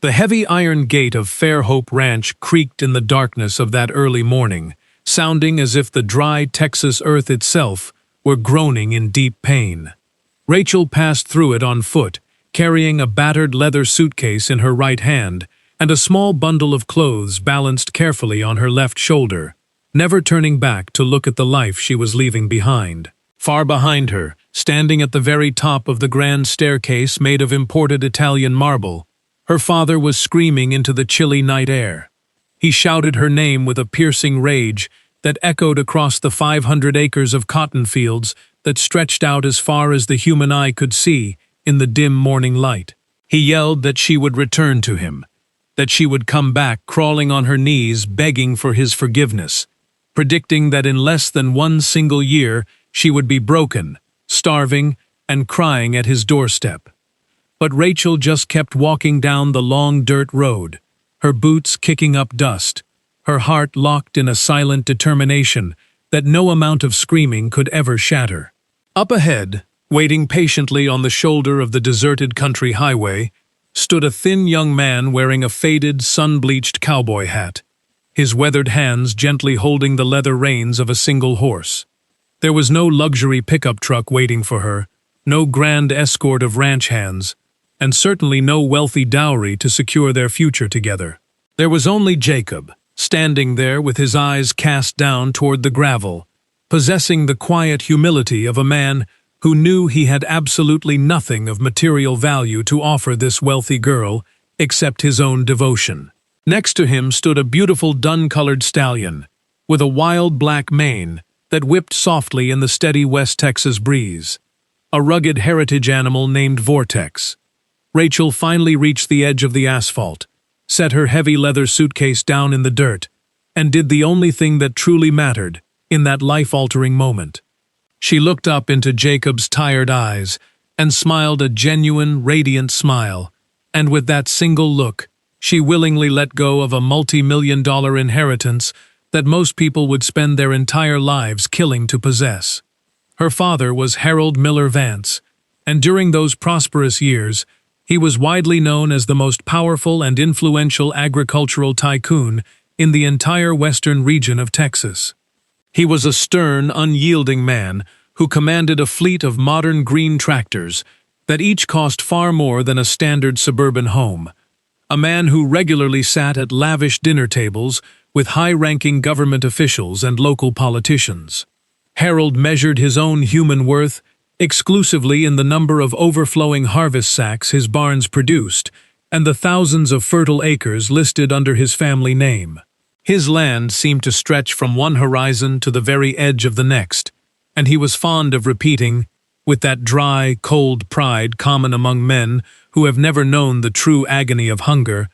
The heavy iron gate of Fairhope Ranch creaked in the darkness of that early morning, sounding as if the dry Texas earth itself were groaning in deep pain. Rachel passed through it on foot, carrying a battered leather suitcase in her right hand and a small bundle of clothes balanced carefully on her left shoulder, never turning back to look at the life she was leaving behind. Far behind her, standing at the very top of the grand staircase made of imported Italian marble, her father was screaming into the chilly night air. He shouted her name with a piercing rage that echoed across the 500 acres of cotton fields that stretched out as far as the human eye could see in the dim morning light. He yelled that she would return to him, that she would come back crawling on her knees begging for his forgiveness, predicting that in less than one single year she would be broken, starving, and crying at his doorstep. But Rachel just kept walking down the long dirt road, her boots kicking up dust, her heart locked in a silent determination that no amount of screaming could ever shatter. Up ahead, waiting patiently on the shoulder of the deserted country highway, stood a thin young man wearing a faded, sun-bleached cowboy hat, his weathered hands gently holding the leather reins of a single horse. There was no luxury pickup truck waiting for her, no grand escort of ranch hands, and certainly no wealthy dowry to secure their future together. There was only Jacob, standing there with his eyes cast down toward the gravel, possessing the quiet humility of a man who knew he had absolutely nothing of material value to offer this wealthy girl except his own devotion. Next to him stood a beautiful dun-colored stallion, with a wild black mane that whipped softly in the steady West Texas breeze, a rugged heritage animal named Vortex. Rachel finally reached the edge of the asphalt, set her heavy leather suitcase down in the dirt, and did the only thing that truly mattered in that life-altering moment. She looked up into Jacob's tired eyes and smiled a genuine, radiant smile, and with that single look, she willingly let go of a multi-million-dollar inheritance that most people would spend their entire lives killing to possess. Her father was Harold Miller Vance, and during those prosperous years, he was widely known as the most powerful and influential agricultural tycoon in the entire western region of Texas. He was a stern, unyielding man who commanded a fleet of modern green tractors that each cost far more than a standard suburban home. A man who regularly sat at lavish dinner tables with high-ranking government officials and local politicians. Harold measured his own human worth exclusively in the number of overflowing harvest sacks his barns produced and the thousands of fertile acres listed under his family name. His land seemed to stretch from one horizon to the very edge of the next, and he was fond of repeating, with that dry, cold pride common among men who have never known the true agony of hunger,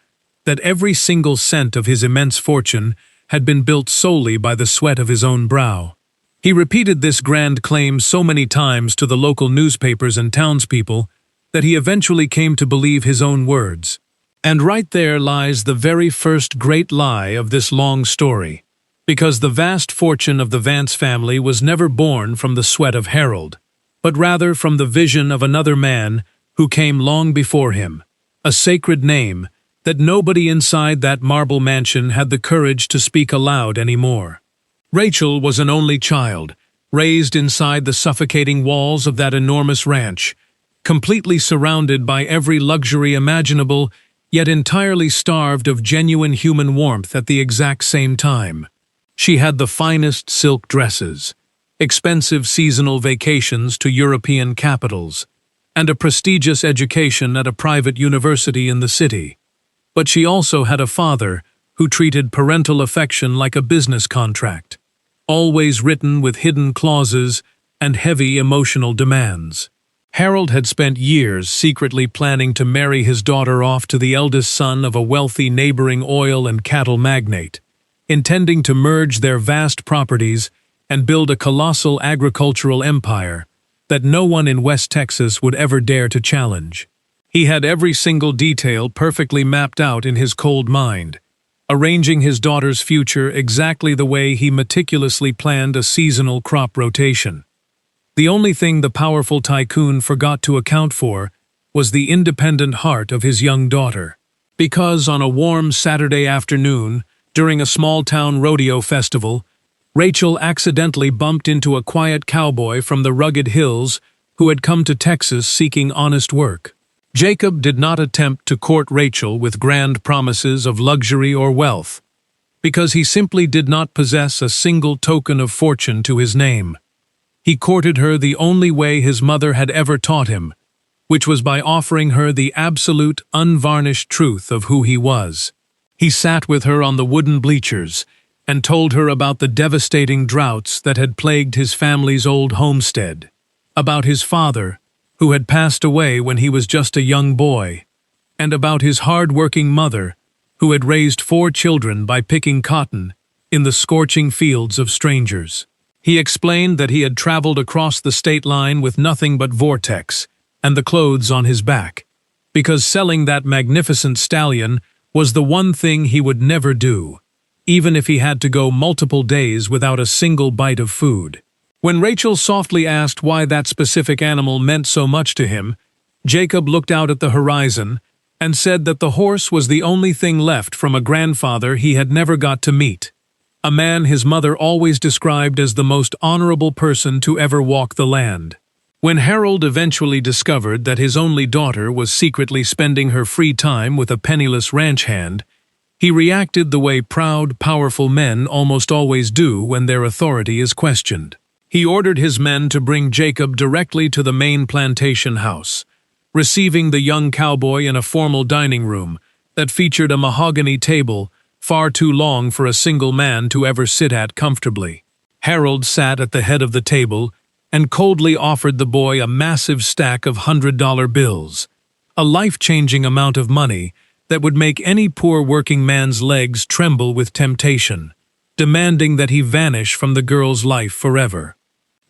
that every single cent of his immense fortune had been built solely by the sweat of his own brow. He repeated this grand claim so many times to the local newspapers and townspeople that he eventually came to believe his own words. And right there lies the very first great lie of this long story, because the vast fortune of the Vance family was never born from the sweat of Harold, but rather from the vision of another man who came long before him, a sacred name that nobody inside that marble mansion had the courage to speak aloud anymore. Rachel was an only child, raised inside the suffocating walls of that enormous ranch, completely surrounded by every luxury imaginable, yet entirely starved of genuine human warmth at the exact same time. She had the finest silk dresses, expensive seasonal vacations to European capitals, and a prestigious education at a private university in the city. But she also had a father who treated parental affection like a business contract, always written with hidden clauses and heavy emotional demands. Harold had spent years secretly planning to marry his daughter off to the eldest son of a wealthy neighboring oil and cattle magnate, intending to merge their vast properties and build a colossal agricultural empire that no one in West Texas would ever dare to challenge. He had every single detail perfectly mapped out in his cold mind, arranging his daughter's future exactly the way he meticulously planned a seasonal crop rotation. The only thing the powerful tycoon forgot to account for was the independent heart of his young daughter. Because on a warm Saturday afternoon, during a small-town rodeo festival, Rachel accidentally bumped into a quiet cowboy from the rugged hills who had come to Texas seeking honest work. Jacob did not attempt to court Rachel with grand promises of luxury or wealth, because he simply did not possess a single token of fortune to his name. He courted her the only way his mother had ever taught him, which was by offering her the absolute, unvarnished truth of who he was. He sat with her on the wooden bleachers and told her about the devastating droughts that had plagued his family's old homestead, about his father, who had passed away when he was just a young boy, and about his hard-working mother, who had raised 4 children by picking cotton in the scorching fields of strangers. He explained that he had traveled across the state line with nothing but Vortex and the clothes on his back, because selling that magnificent stallion was the one thing he would never do, even if he had to go multiple days without a single bite of food. When Rachel softly asked why that specific animal meant so much to him, Jacob looked out at the horizon and said that the horse was the only thing left from a grandfather he had never got to meet, a man his mother always described as the most honorable person to ever walk the land. When Harold eventually discovered that his only daughter was secretly spending her free time with a penniless ranch hand, he reacted the way proud, powerful men almost always do when their authority is questioned. He ordered his men to bring Jacob directly to the main plantation house, receiving the young cowboy in a formal dining room that featured a mahogany table far too long for a single man to ever sit at comfortably. Harold sat at the head of the table and coldly offered the boy a massive stack of $100 bills, a life-changing amount of money that would make any poor working man's legs tremble with temptation, demanding that he vanish from the girl's life forever.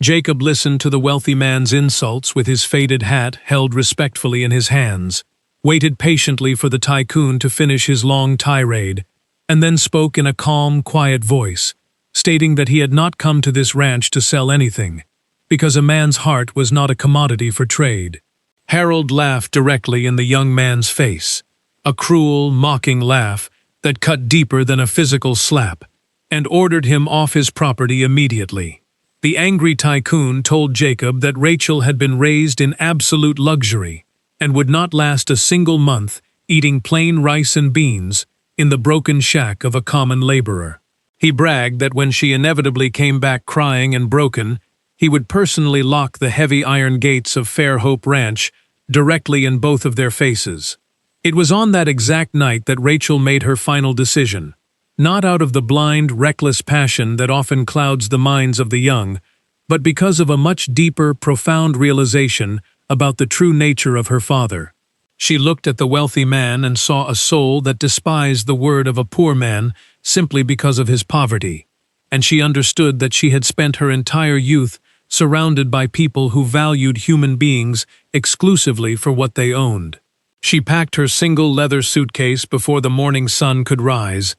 Jacob listened to the wealthy man's insults with his faded hat held respectfully in his hands, waited patiently for the tycoon to finish his long tirade, and then spoke in a calm, quiet voice, stating that he had not come to this ranch to sell anything, because a man's heart was not a commodity for trade. Harold laughed directly in the young man's face, a cruel, mocking laugh that cut deeper than a physical slap, and ordered him off his property immediately. The angry tycoon told Jacob that Rachel had been raised in absolute luxury and would not last a single month eating plain rice and beans in the broken shack of a common laborer. He bragged that when she inevitably came back crying and broken, he would personally lock the heavy iron gates of Fairhope Ranch directly in both of their faces. It was on that exact night that Rachel made her final decision, not out of the blind, reckless passion that often clouds the minds of the young, but because of a much deeper, profound realization about the true nature of her father. She looked at the wealthy man and saw a soul that despised the word of a poor man simply because of his poverty, and she understood that she had spent her entire youth surrounded by people who valued human beings exclusively for what they owned. She packed her single leather suitcase before the morning sun could rise,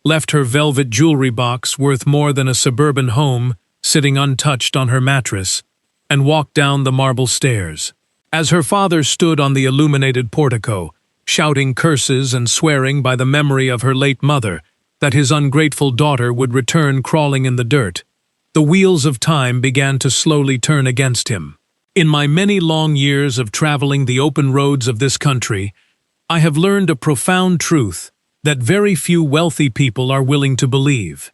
left her velvet jewelry box worth more than a suburban home sitting untouched on her mattress, and walked down the marble stairs. As her father stood on the illuminated portico, shouting curses and swearing by the memory of her late mother that his ungrateful daughter would return crawling in the dirt, the wheels of time began to slowly turn against him. In my many long years of traveling the open roads of this country, I have learned a profound truth that very few wealthy people are willing to believe.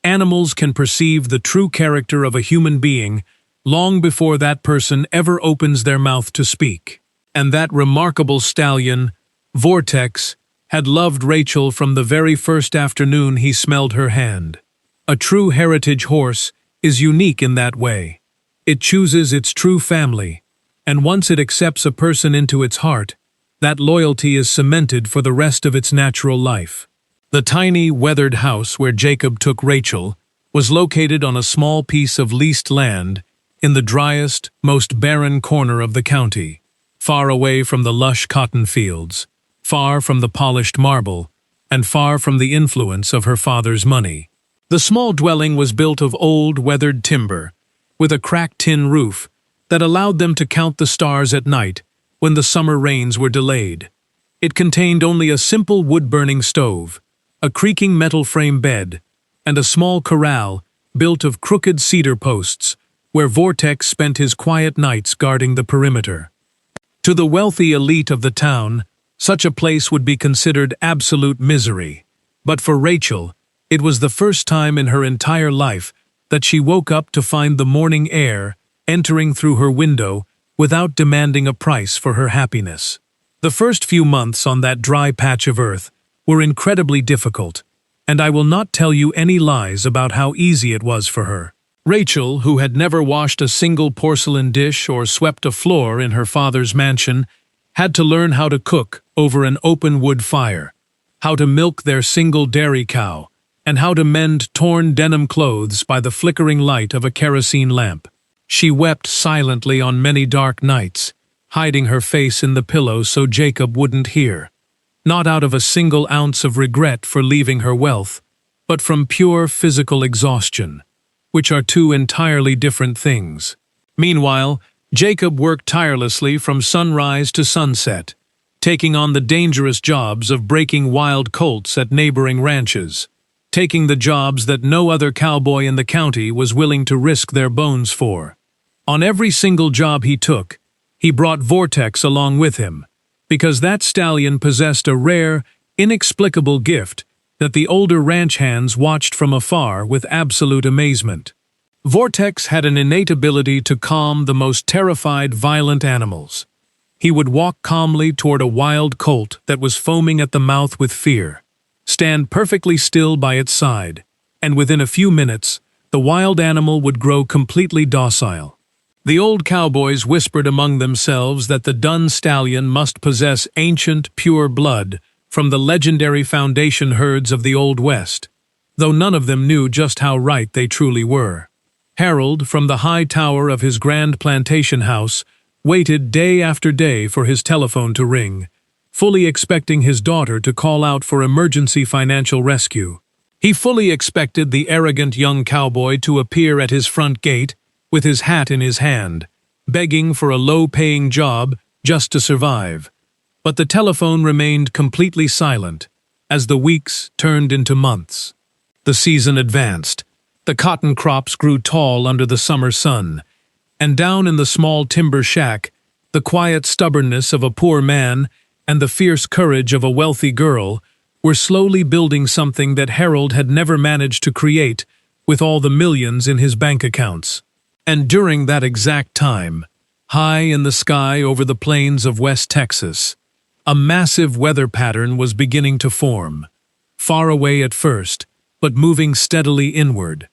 Animals can perceive the true character of a human being long before that person ever opens their mouth to speak. And that remarkable stallion, Vortex, had loved Rachel from the very first afternoon he smelled her hand. A true heritage horse is unique in that way. It chooses its true family, and once it accepts a person into its heart, that loyalty is cemented for the rest of its natural life. The tiny, weathered house where Jacob took Rachel was located on a small piece of leased land in the driest, most barren corner of the county, far away from the lush cotton fields, far from the polished marble, and far from the influence of her father's money. The small dwelling was built of old, weathered timber, with a cracked tin roof that allowed them to count the stars at night when the summer rains were delayed. It contained only a simple wood-burning stove, a creaking metal frame bed, and a small corral built of crooked cedar posts, where Vortex spent his quiet nights guarding the perimeter. To the wealthy elite of the town, such a place would be considered absolute misery. But for Rachel, it was the first time in her entire life that she woke up to find the morning air entering through her window without demanding a price for her happiness. The first few months on that dry patch of earth were incredibly difficult, and I will not tell you any lies about how easy it was for her. Rachel, who had never washed a single porcelain dish or swept a floor in her father's mansion, had to learn how to cook over an open wood fire, how to milk their single dairy cow, and how to mend torn denim clothes by the flickering light of a kerosene lamp. She wept silently on many dark nights, hiding her face in the pillow so Jacob wouldn't hear, not out of a single ounce of regret for leaving her wealth, but from pure physical exhaustion, which are two entirely different things. Meanwhile, Jacob worked tirelessly from sunrise to sunset, taking on the dangerous jobs of breaking wild colts at neighboring ranches, taking the jobs that no other cowboy in the county was willing to risk their bones for. On every single job he took, he brought Vortex along with him, because that stallion possessed a rare, inexplicable gift that the older ranch hands watched from afar with absolute amazement. Vortex had an innate ability to calm the most terrified, violent animals. He would walk calmly toward a wild colt that was foaming at the mouth with fear, stand perfectly still by its side, and within a few minutes, the wild animal would grow completely docile. The old cowboys whispered among themselves that the dun stallion must possess ancient, pure blood from the legendary foundation herds of the Old West, though none of them knew just how right they truly were. Harold, from the high tower of his grand plantation house, waited day after day for his telephone to ring, fully expecting his daughter to call out for emergency financial rescue. He fully expected the arrogant young cowboy to appear at his front gate with his hat in his hand, begging for a low-paying job just to survive. But the telephone remained completely silent as the weeks turned into months. The season advanced. The cotton crops grew tall under the summer sun, and down in the small timber shack, the quiet stubbornness of a poor man and the fierce courage of a wealthy girl were slowly building something that Harold had never managed to create with all the millions in his bank accounts. And during that exact time, high in the sky over the plains of West Texas, a massive weather pattern was beginning to form, far away at first, but moving steadily inward,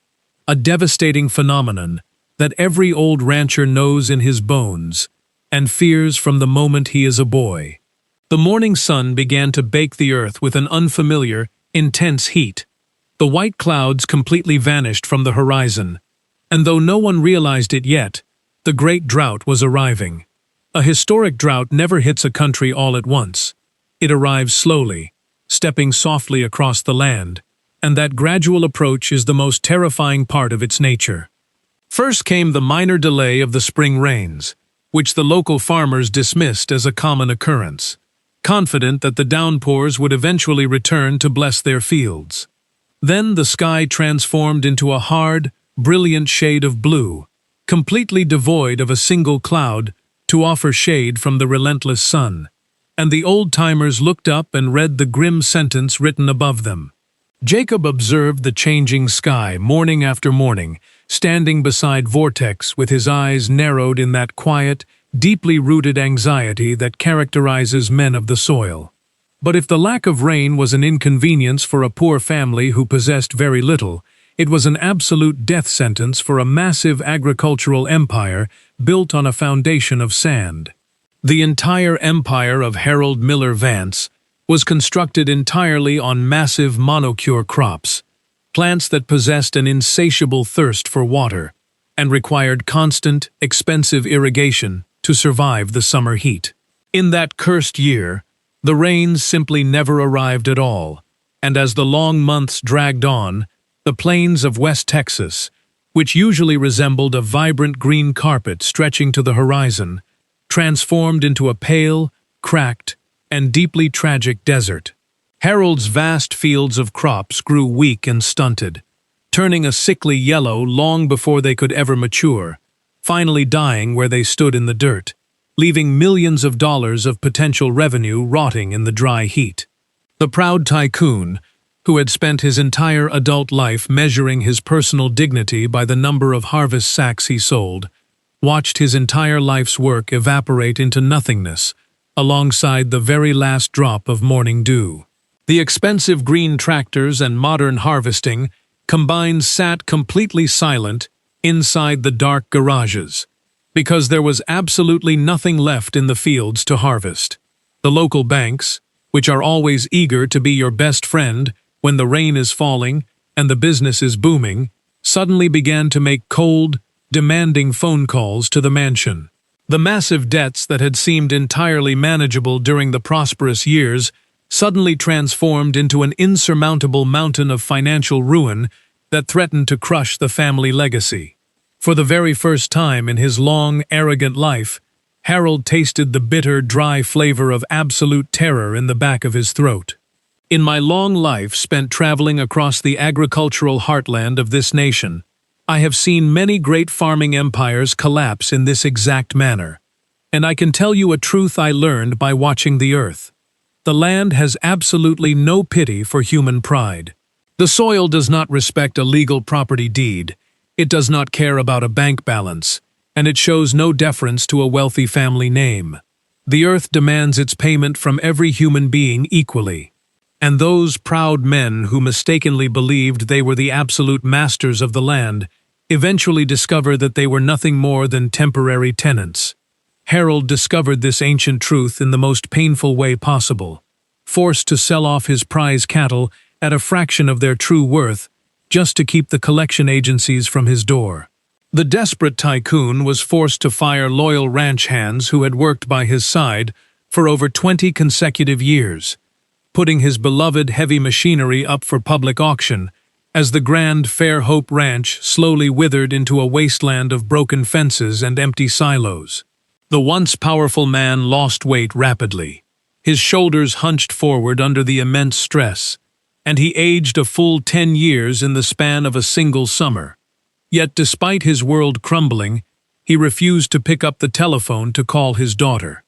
a devastating phenomenon that every old rancher knows in his bones and fears from the moment he is a boy. The morning sun began to bake the earth with an unfamiliar, intense heat. The white clouds completely vanished from the horizon, and though no one realized it yet, the great drought was arriving. A historic drought never hits a country all at once. It arrives slowly, stepping softly across the land, and that gradual approach is the most terrifying part of its nature. First came the minor delay of the spring rains, which the local farmers dismissed as a common occurrence, confident that the downpours would eventually return to bless their fields. Then the sky transformed into a hard, brilliant shade of blue, completely devoid of a single cloud to offer shade from the relentless sun, and the old-timers looked up and read the grim sentence written above them. Jacob observed the changing sky morning after morning, standing beside Vortex with his eyes narrowed in that quiet, deeply rooted anxiety that characterizes men of the soil. But if the lack of rain was an inconvenience for a poor family who possessed very little, it was an absolute death sentence for a massive agricultural empire built on a foundation of sand. The entire empire of Harold Miller Vance was constructed entirely on massive monocure crops, plants that possessed an insatiable thirst for water and required constant, expensive irrigation to survive the summer heat. In that cursed year, the rains simply never arrived at all, and as the long months dragged on, the plains of West Texas, which usually resembled a vibrant green carpet stretching to the horizon, transformed into a pale, cracked, and deeply tragic desert. Harold's vast fields of crops grew weak and stunted, turning a sickly yellow long before they could ever mature, finally dying where they stood in the dirt, leaving millions of dollars of potential revenue rotting in the dry heat. The proud tycoon, who had spent his entire adult life measuring his personal dignity by the number of harvest sacks he sold, watched his entire life's work evaporate into nothingness, alongside the very last drop of morning dew. The expensive green tractors and modern harvesting combined sat completely silent inside the dark garages, because there was absolutely nothing left in the fields to harvest. The local banks, which are always eager to be your best friend when the rain is falling and the business is booming, suddenly began to make cold, demanding phone calls to the mansion. The massive debts that had seemed entirely manageable during the prosperous years suddenly transformed into an insurmountable mountain of financial ruin that threatened to crush the family legacy. For the very first time in his long, arrogant life, Harold tasted the bitter, dry flavor of absolute terror in the back of his throat. In my long life spent traveling across the agricultural heartland of this nation, I have seen many great farming empires collapse in this exact manner, and I can tell you a truth I learned by watching the earth. The land has absolutely no pity for human pride. The soil does not respect a legal property deed, it does not care about a bank balance, and it shows no deference to a wealthy family name. The earth demands its payment from every human being equally. And those proud men who mistakenly believed they were the absolute masters of the land eventually discover that they were nothing more than temporary tenants. Harold discovered this ancient truth in the most painful way possible, forced to sell off his prize cattle at a fraction of their true worth just to keep the collection agencies from his door. The desperate tycoon was forced to fire loyal ranch hands who had worked by his side for over 20 consecutive years, putting his beloved heavy machinery up for public auction as the grand Fairhope Ranch slowly withered into a wasteland of broken fences and empty silos. The once powerful man lost weight rapidly. His shoulders hunched forward under the immense stress, and he aged a full 10 years in the span of a single summer. Yet despite his world crumbling, he refused to pick up the telephone to call his daughter.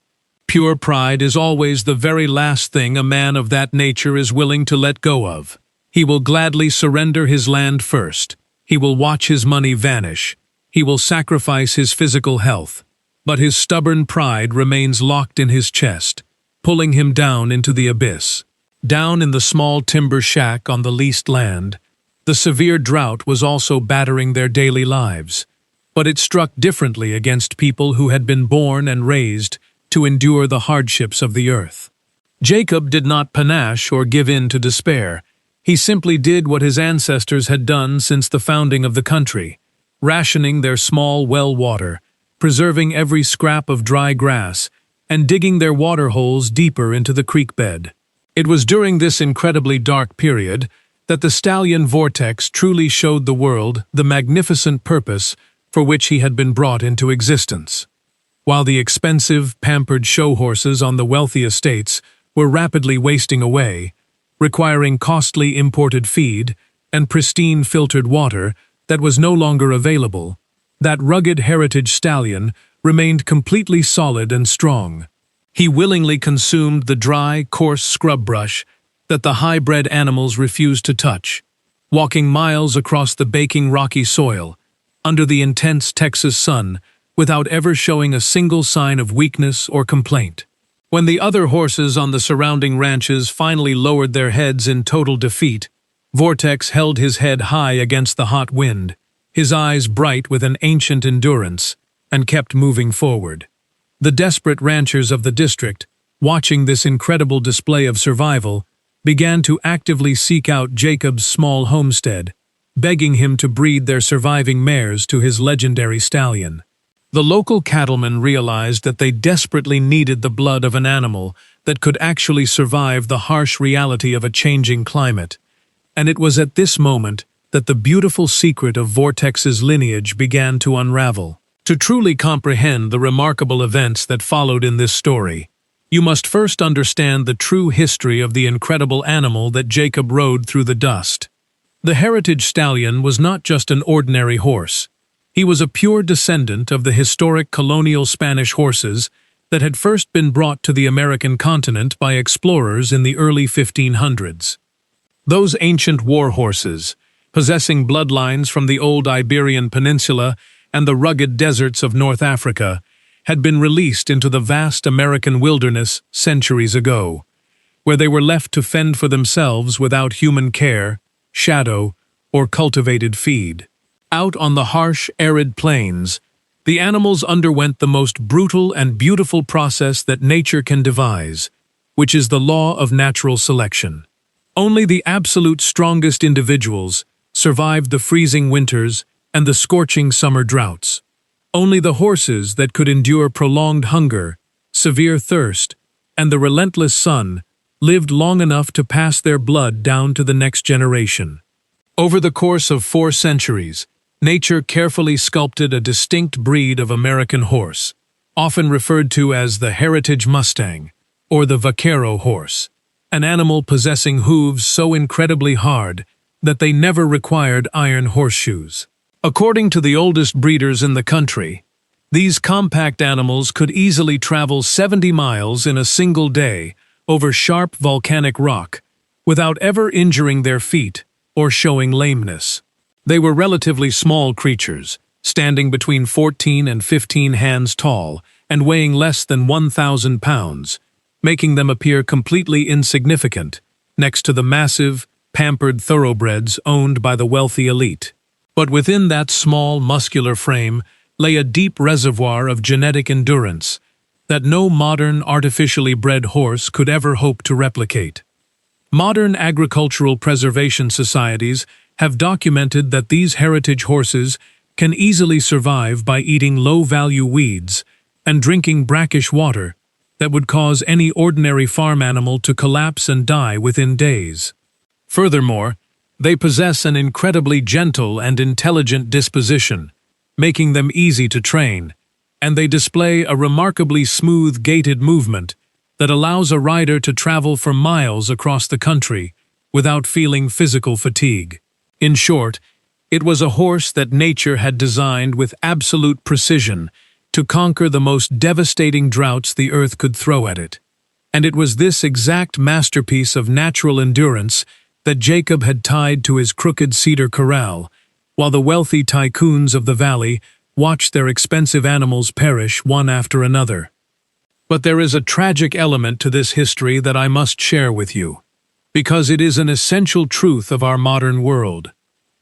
Pure pride is always the very last thing a man of that nature is willing to let go of. He will gladly surrender his land first. He will watch his money vanish. He will sacrifice his physical health. But his stubborn pride remains locked in his chest, pulling him down into the abyss. Down in the small timber shack on the leased land, the severe drought was also battering their daily lives, but it struck differently against people who had been born and raised to endure the hardships of the earth. Jacob did not panache or give in to despair. He simply did what his ancestors had done since the founding of the country, rationing their small well water, preserving every scrap of dry grass, and digging their water holes deeper into the creek bed. It was during this incredibly dark period that the stallion Vortex truly showed the world the magnificent purpose for which he had been brought into existence. While the expensive, pampered show horses on the wealthy estates were rapidly wasting away, requiring costly imported feed and pristine filtered water that was no longer available, that rugged heritage stallion remained completely solid and strong. He willingly consumed the dry, coarse scrub brush that the high-bred animals refused to touch, walking miles across the baking rocky soil, under the intense Texas sun, without ever showing a single sign of weakness or complaint. When the other horses on the surrounding ranches finally lowered their heads in total defeat, Vortex held his head high against the hot wind, his eyes bright with an ancient endurance, and kept moving forward. The desperate ranchers of the district, watching this incredible display of survival, began to actively seek out Jacob's small homestead, begging him to breed their surviving mares to his legendary stallion. The local cattlemen realized that they desperately needed the blood of an animal that could actually survive the harsh reality of a changing climate, and it was at this moment that the beautiful secret of Vortex's lineage began to unravel. To truly comprehend the remarkable events that followed in this story, you must first understand the true history of the incredible animal that Jacob rode through the dust. The heritage stallion was not just an ordinary horse. He was a pure descendant of the historic colonial Spanish horses that had first been brought to the American continent by explorers in the early 1500s. Those ancient war horses, possessing bloodlines from the old Iberian Peninsula and the rugged deserts of North Africa, had been released into the vast American wilderness centuries ago, where they were left to fend for themselves without human care, shadow, or cultivated feed. Out on the harsh, arid plains, the animals underwent the most brutal and beautiful process that nature can devise, which is the law of natural selection. Only the absolute strongest individuals survived the freezing winters and the scorching summer droughts. Only the horses that could endure prolonged hunger, severe thirst, and the relentless sun lived long enough to pass their blood down to the next generation. Over the course of 4 centuries, nature carefully sculpted a distinct breed of American horse, often referred to as the heritage Mustang or the vaquero horse, an animal possessing hooves so incredibly hard that they never required iron horseshoes. According to the oldest breeders in the country, these compact animals could easily travel 70 miles in a single day over sharp volcanic rock without ever injuring their feet or showing lameness. They were relatively small creatures, standing between 14 and 15 hands tall and weighing less than 1,000 pounds, making them appear completely insignificant next to the massive, pampered thoroughbreds owned by the wealthy elite. But within that small, muscular frame lay a deep reservoir of genetic endurance that no modern, artificially bred horse could ever hope to replicate. Modern agricultural preservation societies have documented that these heritage horses can easily survive by eating low-value weeds and drinking brackish water that would cause any ordinary farm animal to collapse and die within days. Furthermore, they possess an incredibly gentle and intelligent disposition, making them easy to train, and they display a remarkably smooth gaited movement that allows a rider to travel for miles across the country without feeling physical fatigue. In short, it was a horse that nature had designed with absolute precision to conquer the most devastating droughts the earth could throw at it. And it was this exact masterpiece of natural endurance that Jacob had tied to his crooked cedar corral, while the wealthy tycoons of the valley watched their expensive animals perish one after another. But there is a tragic element to this history that I must share with you, because it is an essential truth of our modern world.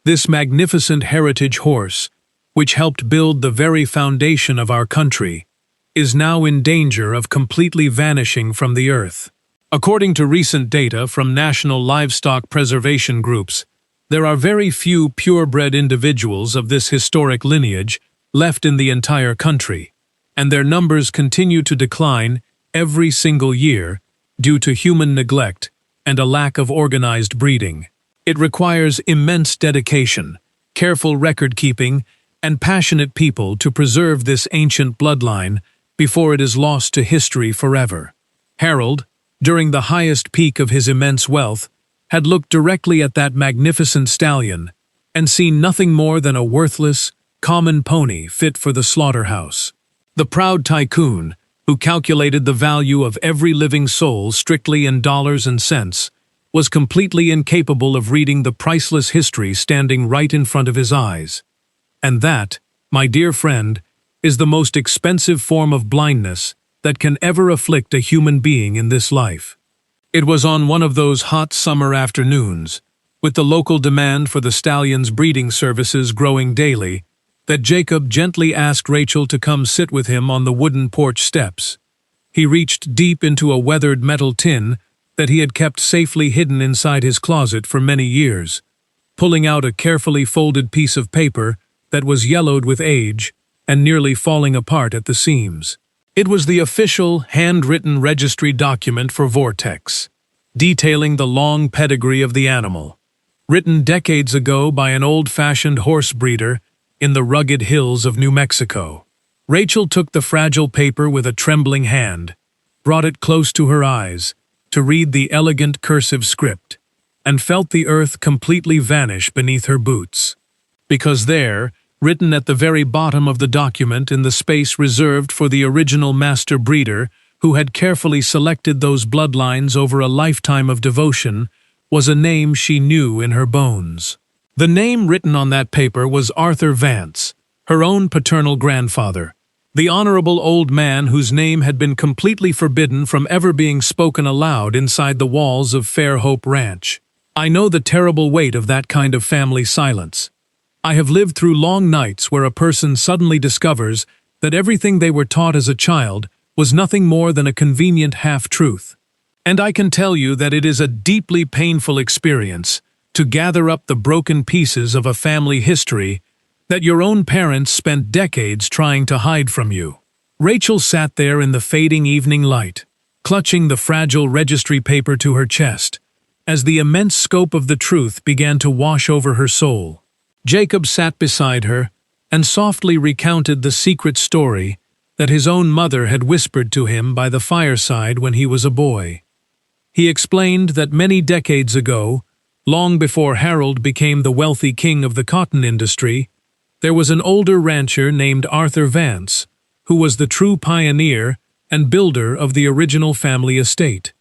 This magnificent heritage horse, which helped build the very foundation of our country, is now in danger of completely vanishing from the earth. According to recent data from national livestock preservation groups, there are very few purebred individuals of this historic lineage left in the entire country, and their numbers continue to decline every single year due to human neglect and a lack of organized breeding. It requires immense dedication, careful record-keeping, and passionate people to preserve this ancient bloodline before it is lost to history forever. Harold, during the highest peak of his immense wealth, had looked directly at that magnificent stallion and seen nothing more than a worthless, common pony fit for the slaughterhouse. The proud tycoon, who calculated the value of every living soul strictly in dollars and cents, was completely incapable of reading the priceless history standing right in front of his eyes. And that, my dear friend, is the most expensive form of blindness that can ever afflict a human being in this life. It was on one of those hot summer afternoons, with the local demand for the stallion's breeding services growing daily, that Jacob gently asked Rachel to come sit with him on the wooden porch steps. He reached deep into a weathered metal tin that he had kept safely hidden inside his closet for many years, pulling out a carefully folded piece of paper that was yellowed with age and nearly falling apart at the seams. It was the official, handwritten registry document for Vortex, detailing the long pedigree of the animal, written decades ago by an old-fashioned horse breeder in the rugged hills of New Mexico. Rachel took the fragile paper with a trembling hand, brought it close to her eyes to read the elegant cursive script, and felt the earth completely vanish beneath her boots. Because there, written at the very bottom of the document in the space reserved for the original master breeder, who had carefully selected those bloodlines over a lifetime of devotion, was a name she knew in her bones. The name written on that paper was Arthur Vance, her own paternal grandfather, the honorable old man whose name had been completely forbidden from ever being spoken aloud inside the walls of Fairhope Ranch. I know the terrible weight of that kind of family silence. I have lived through long nights where a person suddenly discovers that everything they were taught as a child was nothing more than a convenient half-truth. And I can tell you that it is a deeply painful experience to gather up the broken pieces of a family history that your own parents spent decades trying to hide from you. Rachel sat there in the fading evening light, clutching the fragile registry paper to her chest, as the immense scope of the truth began to wash over her soul. Jacob sat beside her and softly recounted the secret story that his own mother had whispered to him by the fireside when he was a boy. He explained that many decades ago, long before Harold became the wealthy king of the cotton industry, there was an older rancher named Arthur Vance, who was the true pioneer and builder of the original family estate.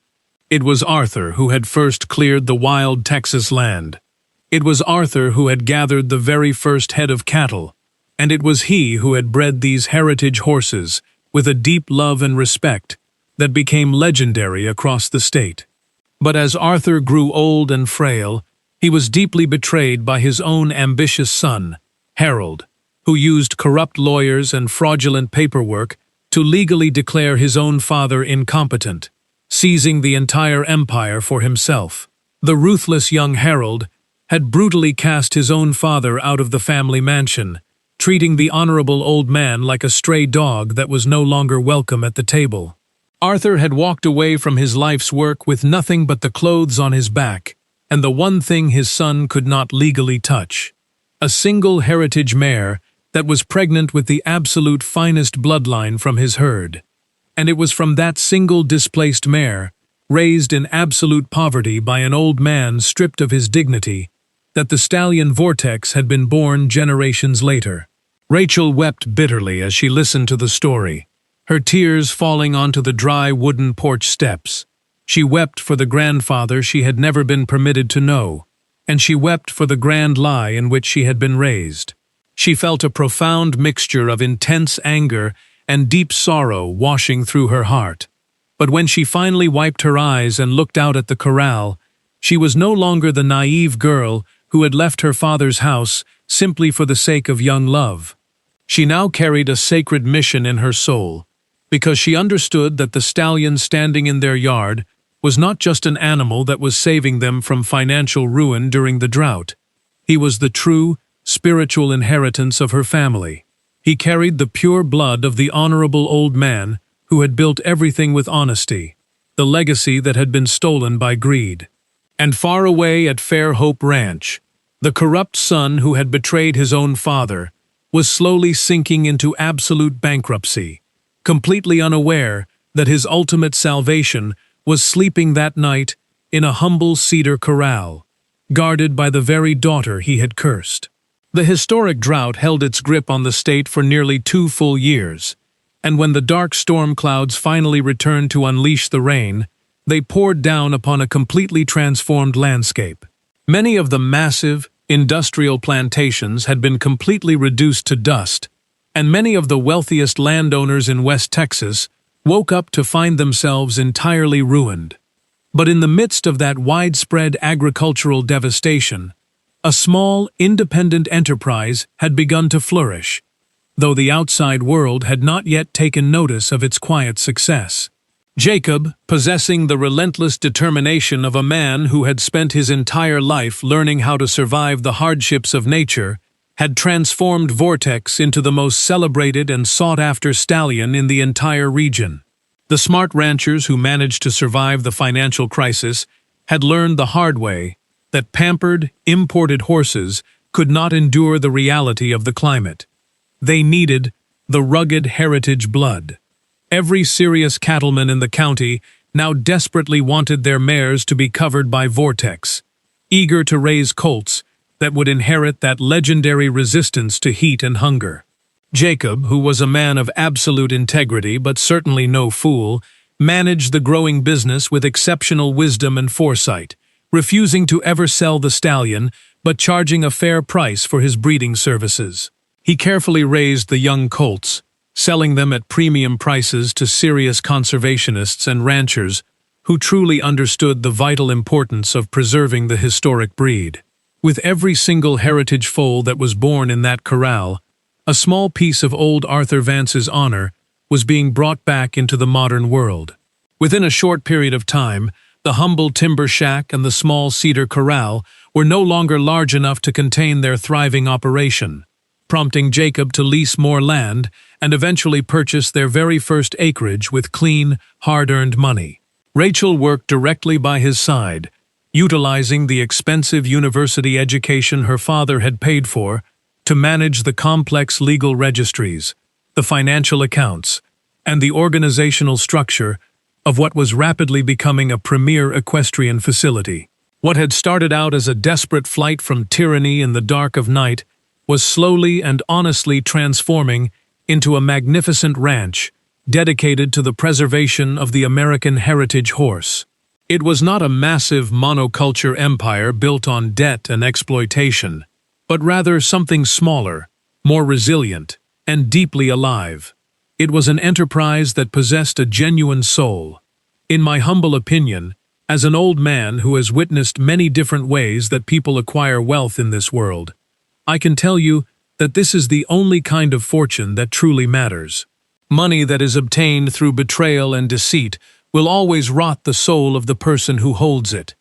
It was Arthur who had first cleared the wild Texas land. It was Arthur who had gathered the very first head of cattle, and it was he who had bred these heritage horses with a deep love and respect that became legendary across the state. But as Arthur grew old and frail, he was deeply betrayed by his own ambitious son, Harold, who used corrupt lawyers and fraudulent paperwork to legally declare his own father incompetent, seizing the entire empire for himself. The ruthless young Harold had brutally cast his own father out of the family mansion, treating the honorable old man like a stray dog that was no longer welcome at the table. Arthur had walked away from his life's work with nothing but the clothes on his back, and the one thing his son could not legally touch: a single heritage mare that was pregnant with the absolute finest bloodline from his herd. And it was from that single displaced mare, raised in absolute poverty by an old man stripped of his dignity, that the stallion Vortex had been born generations later. Rachel wept bitterly as she listened to the story, her tears falling onto the dry wooden porch steps. She wept for the grandfather she had never been permitted to know, and she wept for the grand lie in which she had been raised. She felt a profound mixture of intense anger and deep sorrow washing through her heart. But when she finally wiped her eyes and looked out at the corral, she was no longer the naive girl who had left her father's house simply for the sake of young love. She now carried a sacred mission in her soul, because she understood that the stallion standing in their yard was not just an animal that was saving them from financial ruin during the drought. He was the true, spiritual inheritance of her family. He carried the pure blood of the honorable old man who had built everything with honesty, the legacy that had been stolen by greed. And far away at Fairhope Ranch, the corrupt son who had betrayed his own father was slowly sinking into absolute bankruptcy, completely unaware that his ultimate salvation was sleeping that night in a humble cedar corral, guarded by the very daughter he had cursed. The historic drought held its grip on the state for nearly 2 full years, and when the dark storm clouds finally returned to unleash the rain, they poured down upon a completely transformed landscape. Many of the massive, industrial plantations had been completely reduced to dust, and many of the wealthiest landowners in West Texas woke up to find themselves entirely ruined. But in the midst of that widespread agricultural devastation, a small, independent enterprise had begun to flourish, though the outside world had not yet taken notice of its quiet success. Jacob, possessing the relentless determination of a man who had spent his entire life learning how to survive the hardships of nature, had transformed Vortex into the most celebrated and sought-after stallion in the entire region. The smart ranchers who managed to survive the financial crisis had learned the hard way that pampered, imported horses could not endure the reality of the climate. They needed the rugged heritage blood. Every serious cattleman in the county now desperately wanted their mares to be covered by Vortex, eager to raise colts that would inherit that legendary resistance to heat and hunger. Jacob, who was a man of absolute integrity but certainly no fool, managed the growing business with exceptional wisdom and foresight, refusing to ever sell the stallion but charging a fair price for his breeding services. He carefully raised the young colts, selling them at premium prices to serious conservationists and ranchers who truly understood the vital importance of preserving the historic breed. With every single heritage foal that was born in that corral, a small piece of old Arthur Vance's honor was being brought back into the modern world. Within a short period of time, the humble timber shack and the small cedar corral were no longer large enough to contain their thriving operation, prompting Jacob to lease more land and eventually purchase their very first acreage with clean, hard-earned money. Rachel worked directly by his side, utilizing the expensive university education her father had paid for to manage the complex legal registries, the financial accounts, and the organizational structure of what was rapidly becoming a premier equestrian facility. What had started out as a desperate flight from tyranny in the dark of night was slowly and honestly transforming into a magnificent ranch dedicated to the preservation of the American heritage horse. It was not a massive monoculture empire built on debt and exploitation, but rather something smaller, more resilient, and deeply alive. It was an enterprise that possessed a genuine soul. In my humble opinion, as an old man who has witnessed many different ways that people acquire wealth in this world, I can tell you that this is the only kind of fortune that truly matters. Money that is obtained through betrayal and deceit will always rot the soul of the person who holds it,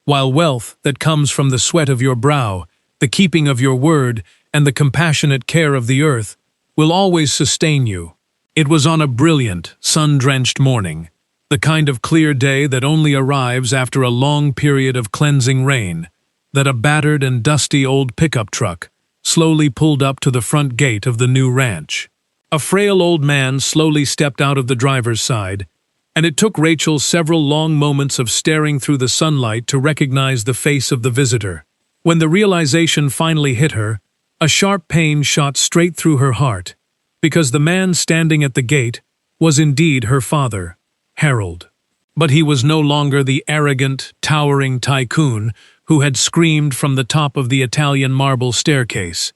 while wealth that comes from the sweat of your brow, the keeping of your word, and the compassionate care of the earth will always sustain you. It was on a brilliant, sun-drenched morning, the kind of clear day that only arrives after a long period of cleansing rain, that a battered and dusty old pickup truck slowly pulled up to the front gate of the new ranch. A frail old man slowly stepped out of the driver's side, and it took Rachel several long moments of staring through the sunlight to recognize the face of the visitor. When the realization finally hit her, a sharp pain shot straight through her heart, because the man standing at the gate was indeed her father, Harold. But he was no longer the arrogant, towering tycoon who had screamed from the top of the Italian marble staircase.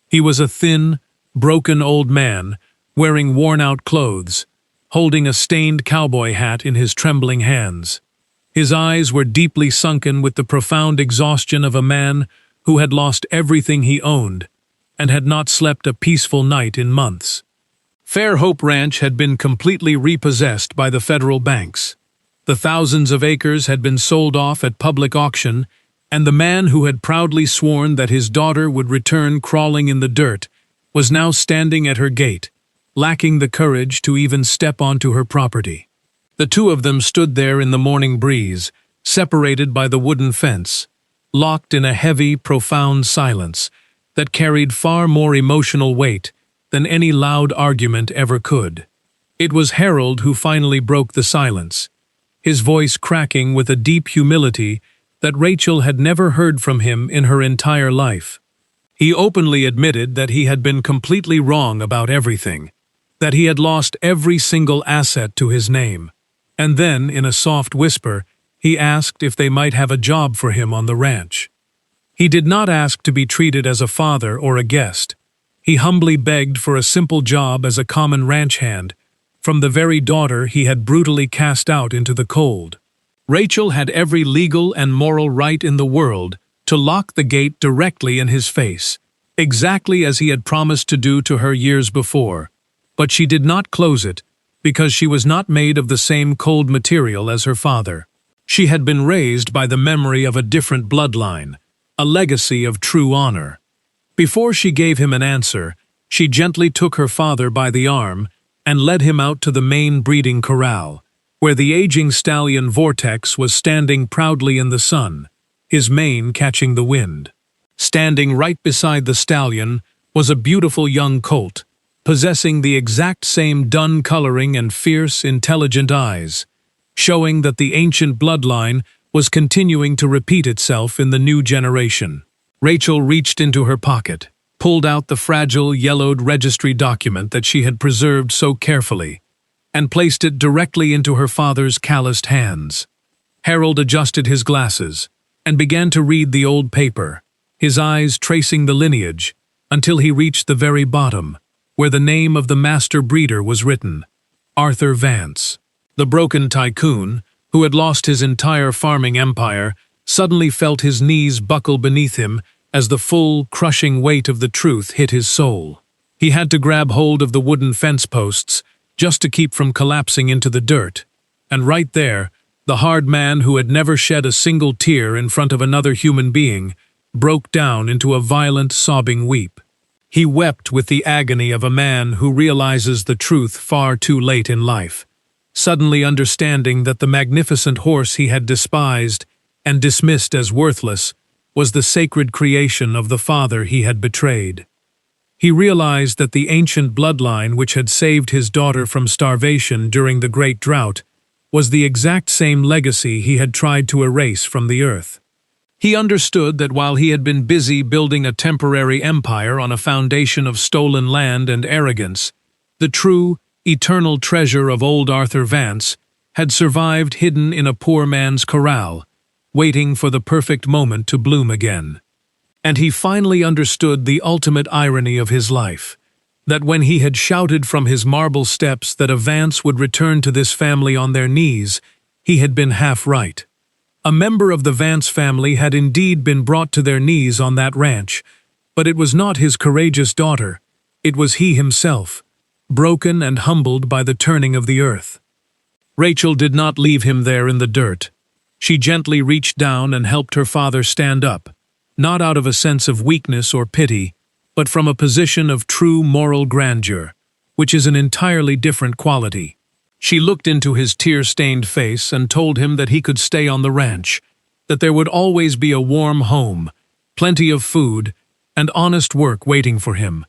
He was a thin, broken old man, wearing worn-out clothes, holding a stained cowboy hat in his trembling hands. His eyes were deeply sunken with the profound exhaustion of a man who had lost everything he owned and had not slept a peaceful night in months. Fairhope Ranch had been completely repossessed by the federal banks. The thousands of acres had been sold off at public auction, and the man who had proudly sworn that his daughter would return crawling in the dirt was now standing at her gate, lacking the courage to even step onto her property. The two of them stood there in the morning breeze, separated by the wooden fence, locked in a heavy, profound silence that carried far more emotional weight than any loud argument ever could. It was Harold who finally broke the silence, his voice cracking with a deep humility that Rachel had never heard from him in her entire life. He openly admitted that he had been completely wrong about everything, that he had lost every single asset to his name, and then, in a soft whisper, he asked if they might have a job for him on the ranch. He did not ask to be treated as a father or a guest. He humbly begged for a simple job as a common ranch hand, from the very daughter he had brutally cast out into the cold. Rachel had every legal and moral right in the world to lock the gate directly in his face, exactly as he had promised to do to her years before, but she did not close it because she was not made of the same cold material as her father. She had been raised by the memory of a different bloodline, a legacy of true honor. Before she gave him an answer, she gently took her father by the arm and led him out to the main breeding corral, where the aging stallion Vortex was standing proudly in the sun, his mane catching the wind. Standing right beside the stallion was a beautiful young colt, possessing the exact same dun coloring and fierce, intelligent eyes, showing that the ancient bloodline was continuing to repeat itself in the new generation. Rachel reached into her pocket, pulled out the fragile, yellowed registry document that she had preserved so carefully, and placed it directly into her father's calloused hands. Harold adjusted his glasses and began to read the old paper, his eyes tracing the lineage until he reached the very bottom, where the name of the master breeder was written, Arthur Vance. The broken tycoon, who had lost his entire farming empire, suddenly felt his knees buckle beneath him as the full, crushing weight of the truth hit his soul. He had to grab hold of the wooden fence posts just to keep from collapsing into the dirt, and right there, the hard man who had never shed a single tear in front of another human being broke down into a violent, sobbing weep. He wept with the agony of a man who realizes the truth far too late in life, suddenly understanding that the magnificent horse he had despised and dismissed as worthless was the sacred creation of the father he had betrayed. He realized that the ancient bloodline which had saved his daughter from starvation during the Great Drought was the exact same legacy he had tried to erase from the earth. He understood that while he had been busy building a temporary empire on a foundation of stolen land and arrogance, the true, eternal treasure of old Arthur Vance had survived hidden in a poor man's corral, waiting for the perfect moment to bloom again. And he finally understood the ultimate irony of his life, that when he had shouted from his marble steps that a Vance would return to this family on their knees, he had been half right. A member of the Vance family had indeed been brought to their knees on that ranch, but it was not his courageous daughter, it was he himself, broken and humbled by the turning of the earth. Rachel did not leave him there in the dirt. She gently reached down and helped her father stand up, not out of a sense of weakness or pity, but from a position of true moral grandeur, which is an entirely different quality. She looked into his tear-stained face and told him that he could stay on the ranch, that there would always be a warm home, plenty of food, and honest work waiting for him.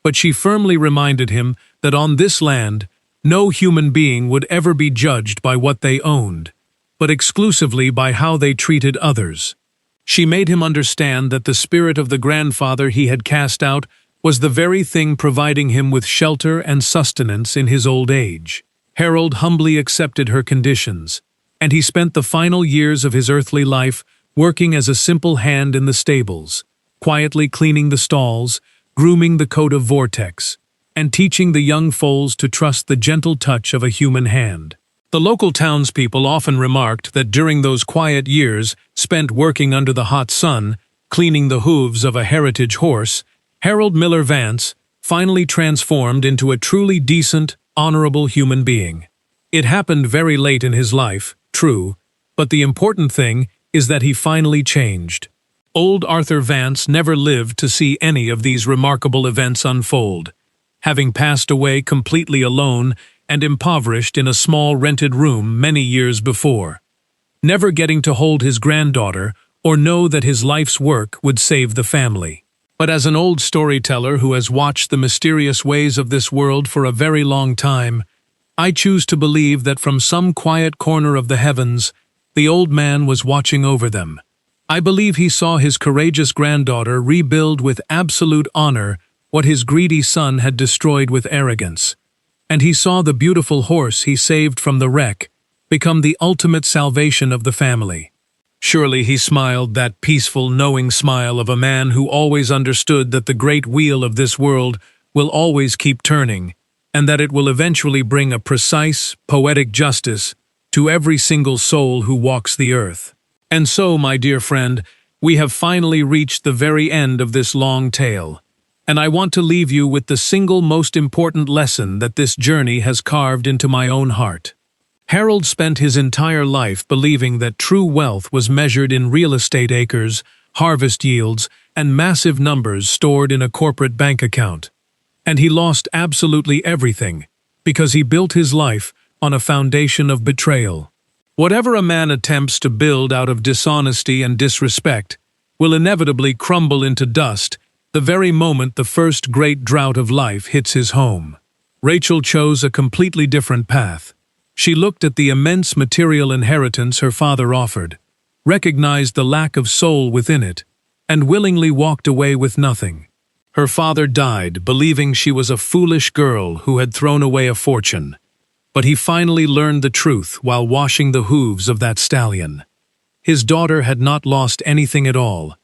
But she firmly reminded him that on this land, no human being would ever be judged by what they owned, but exclusively by how they treated others. She made him understand that the spirit of the grandfather he had cast out was the very thing providing him with shelter and sustenance in his old age. Harold humbly accepted her conditions, and he spent the final years of his earthly life working as a simple hand in the stables, quietly cleaning the stalls, grooming the coat of Vortex, and teaching the young foals to trust the gentle touch of a human hand. The local townspeople often remarked that during those quiet years spent working under the hot sun, cleaning the hooves of a heritage horse, Harold Miller Vance finally transformed into a truly decent, honorable human being. It happened very late in his life, true, but the important thing is that he finally changed. Old Arthur Vance never lived to see any of these remarkable events unfold, having passed away completely alone and impoverished in a small rented room many years before, never getting to hold his granddaughter or know that his life's work would save the family. But as an old storyteller who has watched the mysterious ways of this world for a very long time, I choose to believe that from some quiet corner of the heavens, the old man was watching over them. I believe he saw his courageous granddaughter rebuild with absolute honor what his greedy son had destroyed with arrogance. And he saw the beautiful horse he saved from the wreck become the ultimate salvation of the family. Surely he smiled that peaceful, knowing smile of a man who always understood that the great wheel of this world will always keep turning, and that it will eventually bring a precise, poetic justice to every single soul who walks the earth. And so, my dear friend, we have finally reached the very end of this long tale. And I want to leave you with the single most important lesson that this journey has carved into my own heart. Harold spent his entire life believing that true wealth was measured in real estate acres, harvest yields, and massive numbers stored in a corporate bank account. And he lost absolutely everything because he built his life on a foundation of betrayal. Whatever a man attempts to build out of dishonesty and disrespect will inevitably crumble into dust the very moment the first great drought of life hits his home. Rachel chose a completely different path. She looked at the immense material inheritance her father offered, recognized the lack of soul within it, and willingly walked away with nothing. Her father died, believing she was a foolish girl who had thrown away a fortune. But he finally learned the truth while washing the hooves of that stallion. His daughter had not lost anything at all.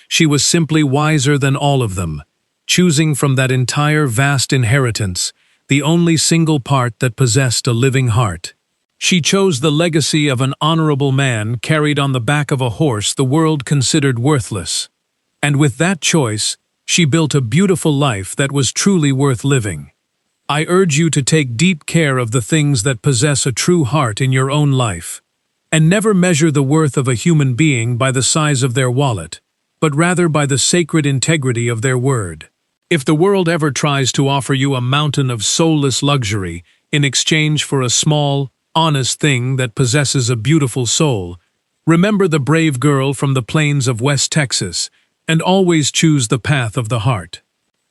She was simply wiser than all of them, choosing from that entire vast inheritance the only single part that possessed a living heart. She chose the legacy of an honorable man carried on the back of a horse the world considered worthless. And with that choice, she built a beautiful life that was truly worth living. I urge you to take deep care of the things that possess a true heart in your own life, and never measure the worth of a human being by the size of their wallet, but rather by the sacred integrity of their word. If the world ever tries to offer you a mountain of soulless luxury in exchange for a small, honest thing that possesses a beautiful soul, remember the brave girl from the plains of West Texas, and always choose the path of the heart.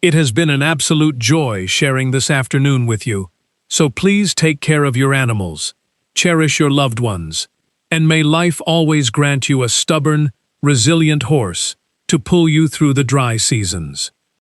It has been an absolute joy sharing this afternoon with you, so please take care of your animals, cherish your loved ones, and may life always grant you a stubborn, resilient horse to pull you through the dry seasons.